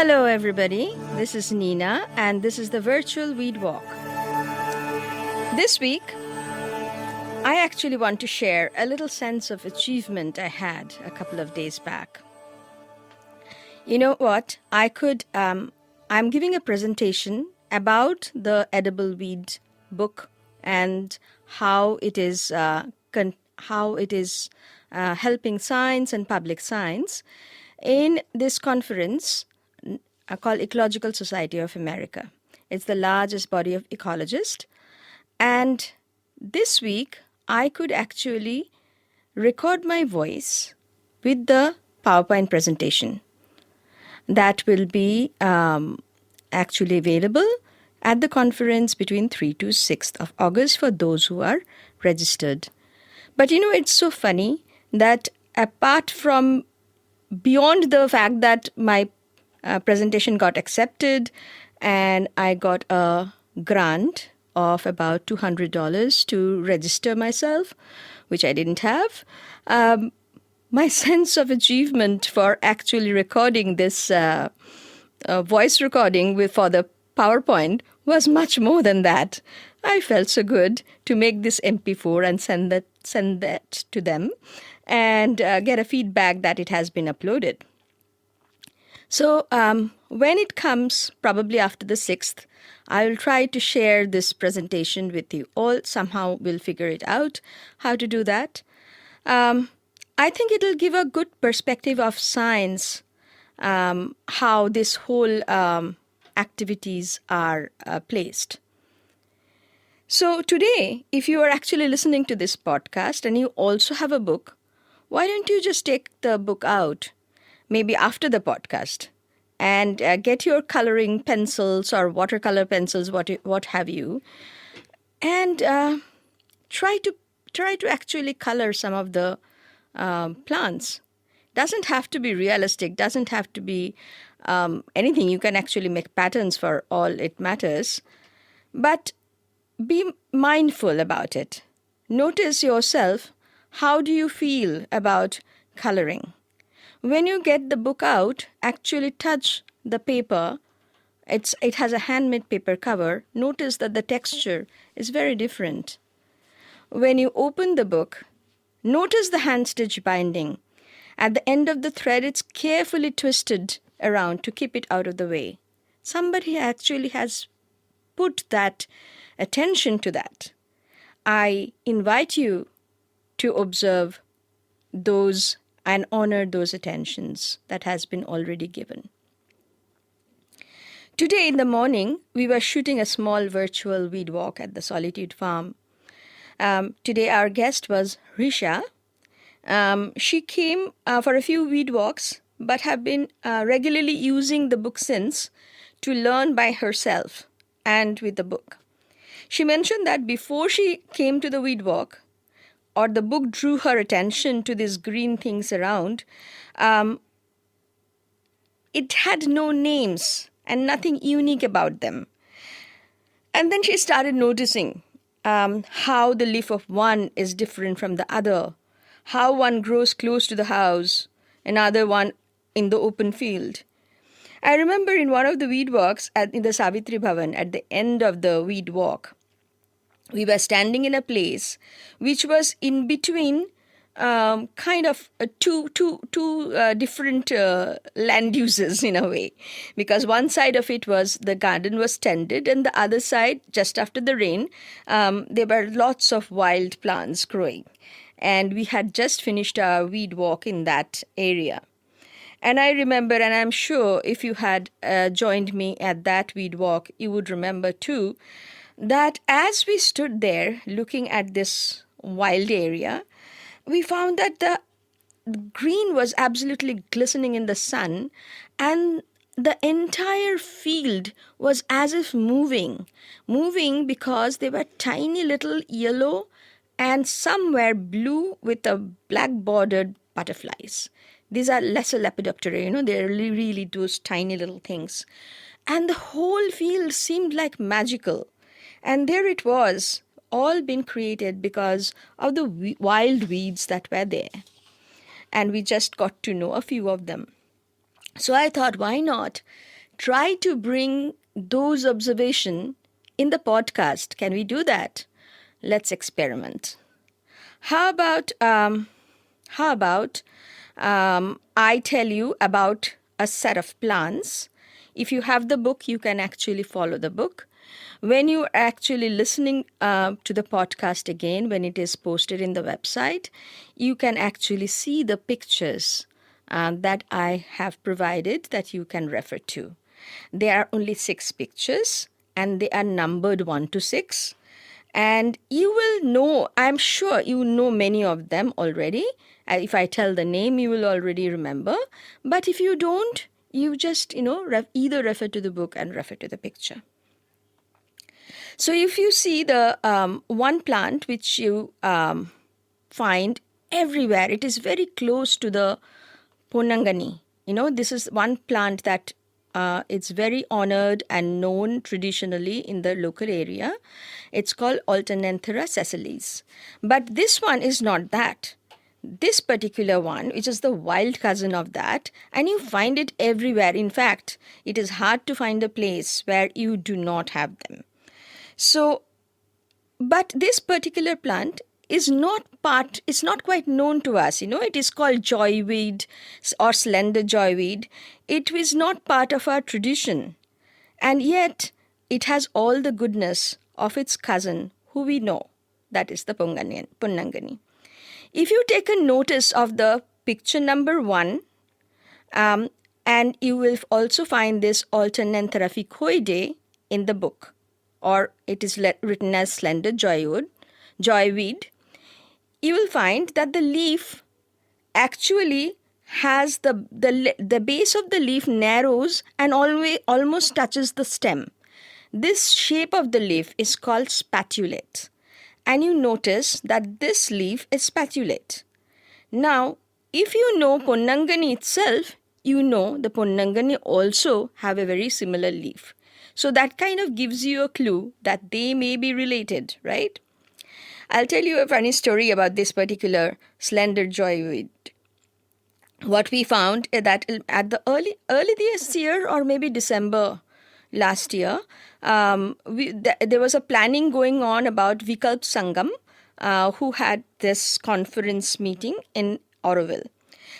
Hello everybody, this is Nina and this is the virtual weed walk. This week, I actually want to share a little sense of achievement I had a couple of days back. You know what? I'm giving a presentation about the edible weed book and how it is helping science and public science in this conference called Ecological Society of America. It's the largest body of ecologists. And this week, I could actually record my voice with the PowerPoint presentation that will be actually available at the conference between 3 to 6th of August for those who are registered. But it's so funny that apart from beyond the fact that my presentation got accepted and I got a grant of about $200 to register myself, which I didn't have. My sense of achievement for actually recording this voice recording for the PowerPoint was much more than that. I felt so good to make this MP4 and send that to them and get a feedback that it has been uploaded. So when it comes, probably after the 6th, I will try to share this presentation with you all. Somehow we'll figure it out how to do that. I think it'll give a good perspective of science, how this whole activities are placed. So today, if you are actually listening to this podcast and you also have a book, why don't you just take the book out, maybe after the podcast, and get your coloring pencils or watercolor pencils, what have you, and try to actually color some of the plants. Doesn't have to be realistic, doesn't have to be anything. You can actually make patterns for all it matters, but be mindful about it. Notice yourself, how do you feel about coloring? When you get the book out, actually touch the paper. It has a handmade paper cover. Notice that the texture is very different. When you open the book, notice the hand stitch binding. At the end of the thread, it's carefully twisted around to keep it out of the way. Somebody actually has put that attention to that. I invite you to observe those and honor those attentions that has been already given. Today in the morning, we were shooting a small virtual weed walk at the Solitude Farm. Today our guest was Risha. She came for a few weed walks, but have been regularly using the book since to learn by herself and with the book. She mentioned that before she came to the weed walk, or the book drew her attention to these green things around, it had no names and nothing unique about them. And then she started noticing how the leaf of one is different from the other, how one grows close to the house, another one in the open field. I remember in one of the weed walks in the Savitri Bhavan, at the end of the weed walk, we were standing in a place which was in between kind of two different land uses in a way, because one side of it was the garden was tended and the other side, just after the rain, there were lots of wild plants growing. And we had just finished our weed walk in that area. And I remember, and I'm sure if you had joined me at that weed walk, you would remember too, that as we stood there looking at this wild area, we found that the green was absolutely glistening in the sun, and the entire field was as if moving because they were tiny little yellow and somewhere blue with a black bordered butterflies. These are lesser lepidoptera, they're really those tiny little things. And the whole field seemed like magical. And there it was, all been created because of the wild weeds that were there. And we just got to know a few of them. So I thought, why not try to bring those observations in the podcast. Can we do that? Let's experiment. How about I tell you about a set of plants. If you have the book, you can actually follow the book. When you are actually listening to the podcast again, when it is posted in the website, you can actually see the pictures that I have provided that you can refer to. There are only 6 pictures and they are numbered 1 to 6. And you will know, I'm sure you know many of them already. If I tell the name, you will already remember. But if you don't, you just, either refer to the book and refer to the picture. So if you see the one plant which you find everywhere, it is very close to the Ponnangani. This is one plant that it's very honored and known traditionally in the local area. It's called Alternanthera sessilis. But this one is not that. This particular one, which is the wild cousin of that, and you find it everywhere. In fact, it is hard to find a place where you do not have them. So, but this particular plant is not quite known to us. It is called joyweed or slender joyweed. It is not part of our tradition. And yet, it has all the goodness of its cousin, who we know, that is the Ponnangani. If you take a notice of the picture number 1, and you will also find this Alternanthera ficoides in the book, or it is written as slender joyweed, you will find that the leaf actually has the base of the leaf narrows and almost touches the stem. This shape of the leaf is called spatulate. And you notice that this leaf is spatulate. Now, if you know Ponnangani itself, you know the Ponnangani also have a very similar leaf. So that kind of gives you a clue that they may be related, right? I'll tell you a funny story about this particular slender joyweed. What we found is that at the early this year, or maybe December last year, there was a planning going on about Vikalp Sangam, who had this conference meeting in Auroville.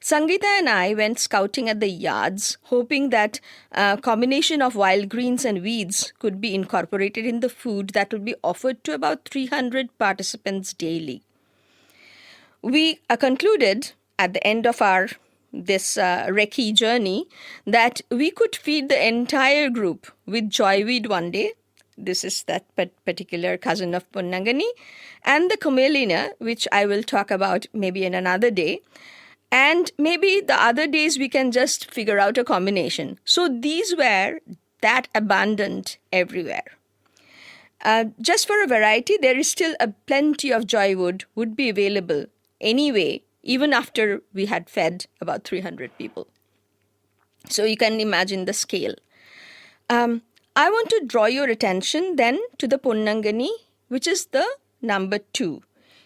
Sangeeta and I went scouting at the yards, hoping that a combination of wild greens and weeds could be incorporated in the food that would be offered to about 300 participants daily. We concluded at the end of this recce journey that we could feed the entire group with joyweed one day. This is that particular cousin of Ponnangani, and the camellia, which I will talk about maybe in another day. And maybe the other days we can just figure out a combination. So these were that abundant everywhere. Just for a variety, there is still plenty of joywood would be available anyway, even after we had fed about 300 people. So you can imagine the scale. I want to draw your attention then to the Ponnangani, which is the number 2.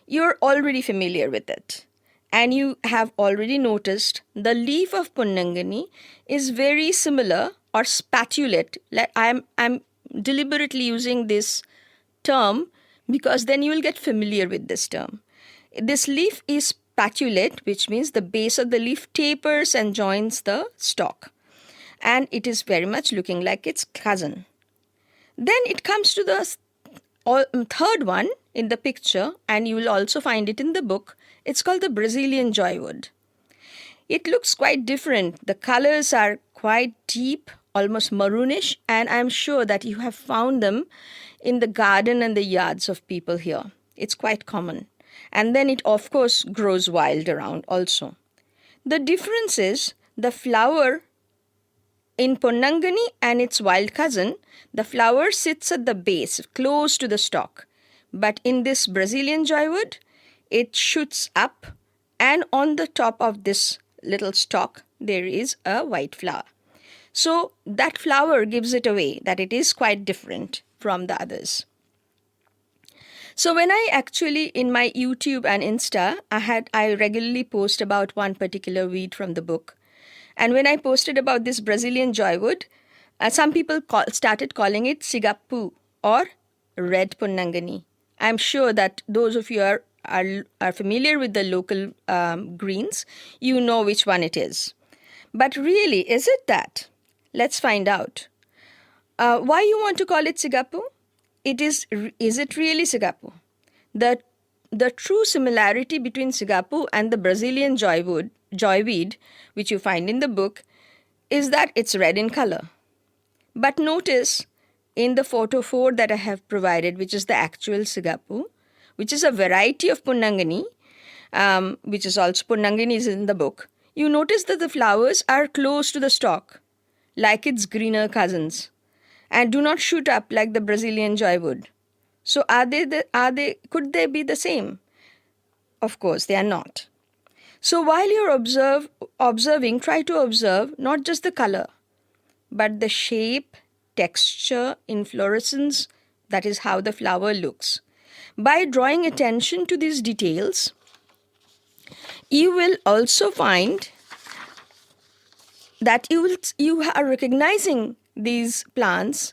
You're already familiar with it. And you have already noticed the leaf of Ponnangani is very similar or spatulate. I'm deliberately using this term because then you will get familiar with this term. This leaf is spatulate, which means the base of the leaf tapers and joins the stalk. And it is very much looking like its cousin. Then it comes to the third one in the picture, and you will also find it in the book. It's called the Brazilian joywood. It looks quite different. The colors are quite deep, almost maroonish, and I'm sure that you have found them in the garden and the yards of people here. It's quite common. And then it, of course, grows wild around also. The difference is the flower in Ponnangani and its wild cousin, the flower sits at the base, close to the stalk. But in this Brazilian joywood, it shoots up, and on the top of this little stalk, there is a white flower. So that flower gives it away that it is quite different from the others. So when I actually, in my YouTube and Insta, I regularly post about one particular weed from the book. And when I posted about this Brazilian joywood, Some people started calling it Sigappu or red Punnangani. I'm sure that those of you are familiar with the local greens, you know which one it is. But really, is it that? Let's find out. Why you want to call it Sigappu? Is it really Sigappu? The true similarity between Sigappu and the Brazilian joyweed, which you find in the book, is that it's red in color. But notice in the photo 4 that I have provided, which is the actual Sigappu, which is a variety of Punnangani, which is also Punnangani is in the book, you notice that the flowers are close to the stalk, like its greener cousins, and do not shoot up like the Brazilian joywood. So could they be the same? Of course, they are not. So while you're observing, try to observe not just the color, but the shape, texture, inflorescence, that is how the flower looks. By drawing attention to these details, you will also find that you are recognizing these plants,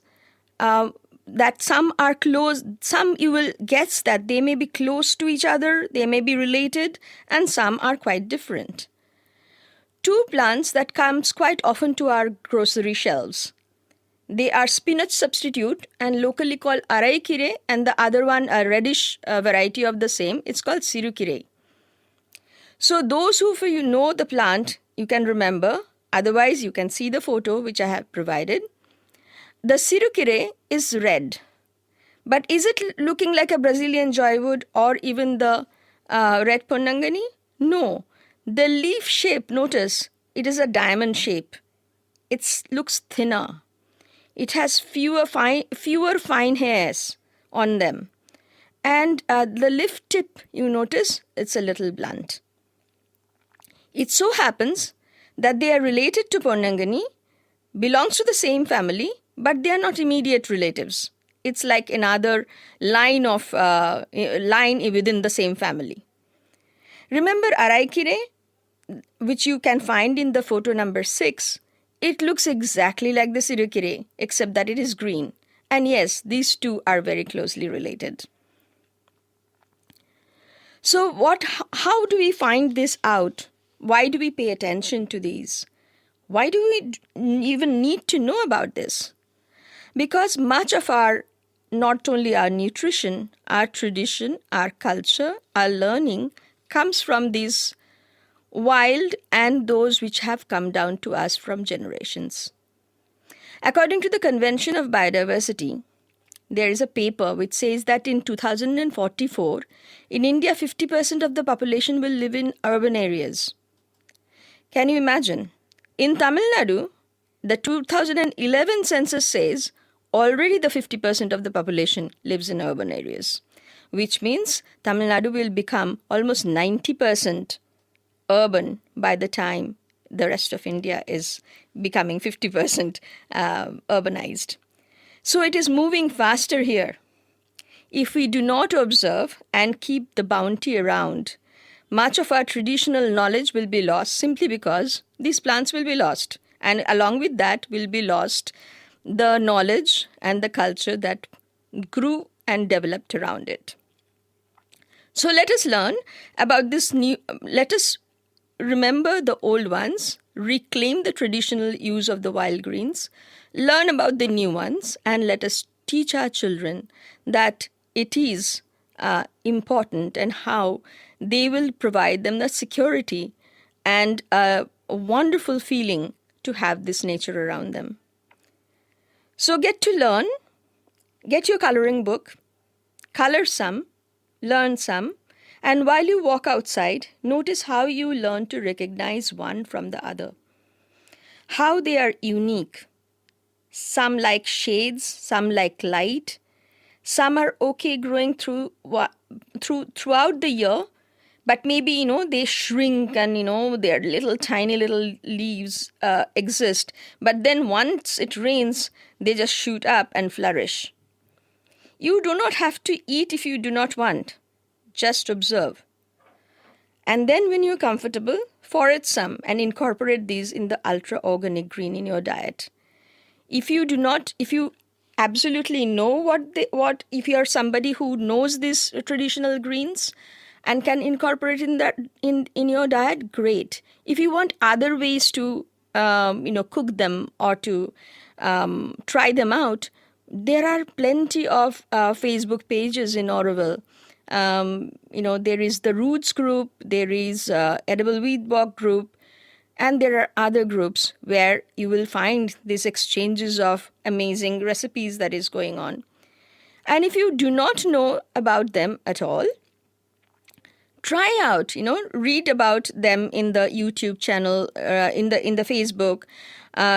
that some are close, some you will guess that they may be close to each other, they may be related, and some are quite different. Two plants that comes quite often to our grocery shelves. They are spinach substitute and locally called araikire, and the other one a reddish variety of the same. It's called sirukire. So those who you know the plant, you can remember. Otherwise, you can see the photo which I have provided. The sirukire is red. But is it looking like a Brazilian joywood or even the red Punnangani? No. The leaf shape, notice, it is a diamond shape. It looks thinner. It has fewer fine hairs on them. And the leaf tip, you notice, it's a little blunt. It so happens that they are related to Punnangani, belongs to the same family, but they are not immediate relatives. It's like another line within the same family. Remember araikire, which you can find in the photo number 6, it looks exactly like the sirukire, except that it is green. And yes, these two are very closely related. So how do we find this out? Why do we pay attention to these? Why do we even need to know about this? Because much of not only our nutrition, our tradition, our culture, our learning comes from these wild and those which have come down to us from generations. According to the Convention of Biodiversity, there is a paper which says that in 2044, in India, 50% of the population will live in urban areas. Can you imagine? In Tamil Nadu, the 2011 census says already the 50% of the population lives in urban areas, which means Tamil Nadu will become almost 90% urban by the time the rest of India is becoming 50% urbanized. So it is moving faster here. If we do not observe and keep the bounty around, much of our traditional knowledge will be lost simply because these plants will be lost. And along with that will be lost the knowledge and the culture that grew and developed around it. So let us learn about this let us remember the old ones, reclaim the traditional use of the wild greens, learn about the new ones, and let us teach our children that it is important and how they will provide them the security and a wonderful feeling to have this nature around them. So get to learn, get your coloring book, color some, learn some, and while you walk outside, notice how you learn to recognize one from the other, how they are unique. Some like shades, some like light, some are okay growing throughout the year, but maybe, they shrink and, their tiny little leaves exist. But then once it rains, they just shoot up and flourish. You do not have to eat if you do not want. Just observe. And then when you're comfortable, forage some and incorporate these in the ultra-organic green in your diet. If you absolutely know if you are somebody who knows these traditional greens and can incorporate in your diet, great. If you want other ways to cook them or to try them out, there are plenty of Facebook pages in Auroville. There is the Roots group, there is Edibleweedwalk group, and there are other groups where you will find these exchanges of amazing recipes that is going on. And if you do not know about them at all, try out, read about them in the YouTube channel, in the Facebook,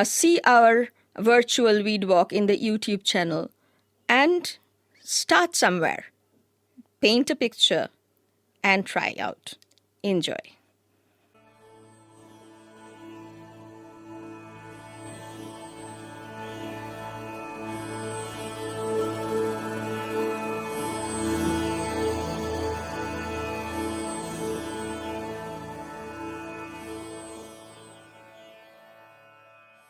see our virtual weed walk in the YouTube channel, and start somewhere. Paint a picture and try out. Enjoy.